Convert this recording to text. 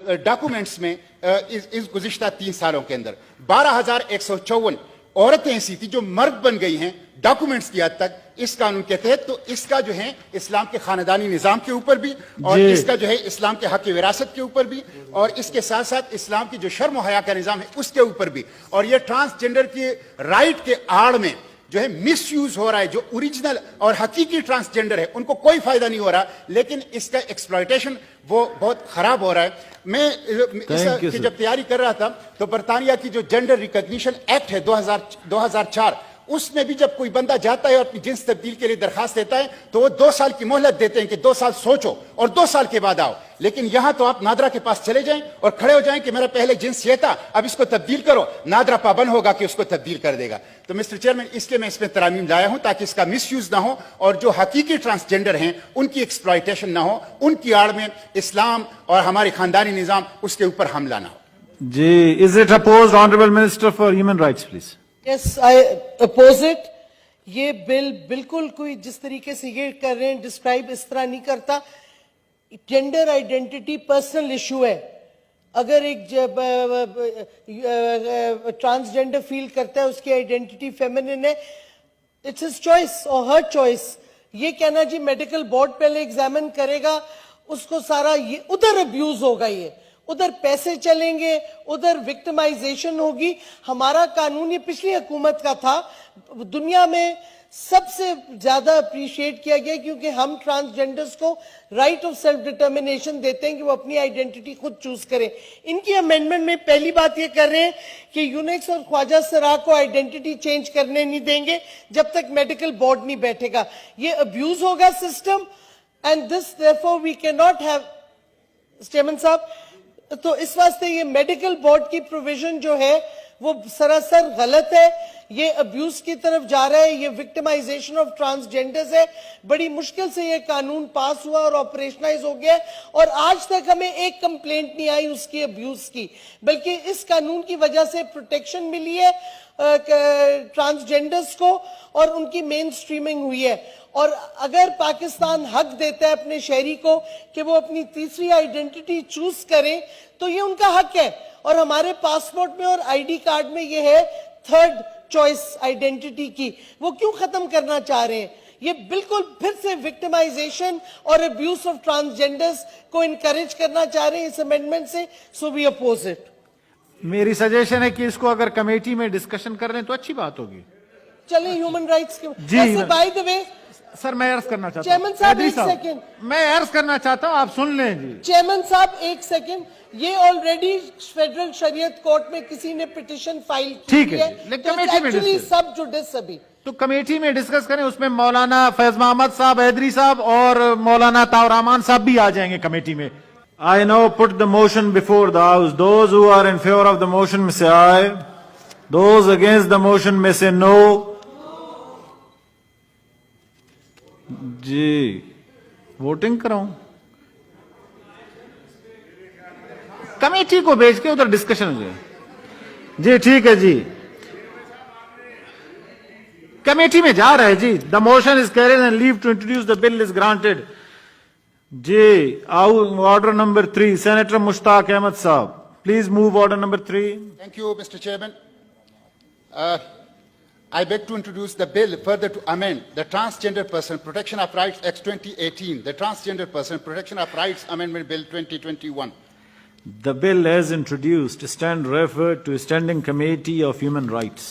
Documents में इस गुज़िश्ता 3 सालों के अंदर 12,154 औरतें ऐसी थी जो मर्द बन गई हैं डॉक्यूमेंट्स की हद तक इस कानून के तहत। तो इसका जो है इस्लाम के खानदानी निज़ाम के ऊपर भी और इसका जो है इस्लाम के हक विरासत के ऊपर भी और इसके साथ साथ इस्लाम की जो शर्म हया का निज़ाम है उसके ऊपर भी। और ये ट्रांसजेंडर के राइट के आड़ में जो है मिस यूज हो रहा है। जो ओरिजिनल और हकीकी ट्रांसजेंडर है उनको कोई फायदा नहीं हो रहा, लेकिन इसका एक्सप्लॉयटेशन वो बहुत खराब हो रहा है। मैं इसकी जब तैयारी कर रहा था तो बरतानिया की जो जेंडर रिकॉग्निशन एक्ट है 2004 उसमें भी जब कोई बंदा जाता है और अपनी जिन्स तब्दील के लिए दरखास्त देता है तो वो 2 साल की मोहलत देते हैं कि 2 साल सोचो और 2 साल के बाद आओ। लेकिन यहां तो आप नादरा के पास चले जाएं और खड़े हो जाएं कि मेरा पहले जिन्स ये था अब इसको तब्दील करो, नादरा पाबंद होगा कि उसको तब्दील कर देगा। तो मिस्टर चेयरमैन इसलिए मैं इसमें तरामीम लाया हूं ताकि इसका मिस यूज ना हो और जो हकीकी ट्रांसजेंडर हैं उनकी एक्सप्लॉयटेशन ना हो, उनकी आड़ में इस्लाम और हमारे खानदानी निजाम उसके ऊपर हमला ना हो। जी, is it opposed honourable minister for human rights please. Yes, I oppose it. ये बिल बिल्कुल कोई जिस तरीके से ये कर रहे हैं डिस्क्राइब इस तरह नहीं करता। जेंडर आइडेंटिटी पर्सनल इशू है। अगर एक ट्रांसजेंडर फील करता है उसकी आइडेंटिटी फेमिनिन है, इट्स हिज चॉइस और हर चॉइस। ये कहना जी मेडिकल बोर्ड पहले एग्जामिन करेगा उसको सारा ये उधर अब्यूज होगा, ये उधर पैसे चलेंगे, उधर विक्टिमाइजेशन होगी। हमारा कानून ये पिछली हुकूमत का था, दुनिया में सबसे ज्यादा अप्रिशिएट किया गया क्योंकि हम ट्रांसजेंडर्स को राइट ऑफ सेल्फ डिटर्मिनेशन देते हैं कि वो अपनी आइडेंटिटी खुद चूज करें। इनकी अमेंडमेंट में पहली बात ये कर रहे हैं कि यूनिक्स और ख्वाजा सरा को आइडेंटिटी चेंज करने नहीं देंगे जब तक मेडिकल बोर्ड नहीं बैठेगा। ये अब्यूज होगा system and this therefore we can not have. Chairman साहब, तो इस वास्ते ये मेडिकल बोर्ड की प्रोविजन जो है वो सरासर गलत है। ये अब्यूज की तरफ जा रहा है, ये विक्टिमाइजेशन ऑफ ट्रांसजेंडर्स है। बड़ी मुश्किल से ये कानून पास हुआ और ऑपरेशनलाइज हो गया और आज तक हमें एक कंप्लेंट नहीं आई उसकी अब्यूज की, बल्कि इस कानून की वजह से प्रोटेक्शन मिली है ट्रांसजेंडर्स को और उनकी मेन स्ट्रीमिंग हुई है। और अगर पाकिस्तान हक देता है अपने शहरी को कि वो अपनी तीसरी आइडेंटिटी चूज करें तो ये उनका हक है। और हमारे पासपोर्ट में और आईडी कार्ड में ये है थर्ड चॉइस आइडेंटिटी की, वो क्यों खत्म करना चाह रहे हैं? ये बिल्कुल फिर से विक्टिमाइजेशन और अब्यूज ऑफ ट्रांसजेंडर्स को इनकरेज करना चाह रहे हैं इस अमेंडमेंट से। So we oppose it. मेरी सजेशन है कि इसको अगर कमेटी में डिस्कशन कर रहे हैं तो अच्छी बात होगी। चलिए ह्यूमन राइट्स के जी, बाय द वे सर मैं अर्ज करना चाहता चेयरमैन साहब एक सेकंड, मैं अर्ज करना चाहता हूं, आप सुन लें जी। चेयरमैन साहब एक सेकंड, ये ऑलरेडी फेडरल शरीयत कोर्ट में किसी ने पिटीशन फाइल की है, लेकिन कमेटी में डिस्कस सब जुडिस अभी तो कमेटी में डिस्कस करें। उसमें मौलाना फैज मोहम्मद साहब, हैदरी साहब और मौलाना ताउर रहमान साहब भी आ जाएंगे कमेटी में। I now put the motion before the House. Those who are in favor of the motion may say aye. Those against the motion may say no. Ji, voting कराऊं? Committee को भेज के उधर डिस्कशन हो जाए। जी ठीक है जी, committee में जा रहा है जी। The motion is carried and leave to introduce the bill is granted. जी, order number 3, senator Mushtaq Ahmad sahab, please move order number 3। Thank you mister chairman. I beg to introduce the bill further to amend the Transgender Person Protection of Rights Act 2018, the Transgender Person Protection of Rights Amendment Bill 2021. The bill as introduced stand referred to Standing Committee of Human Rights.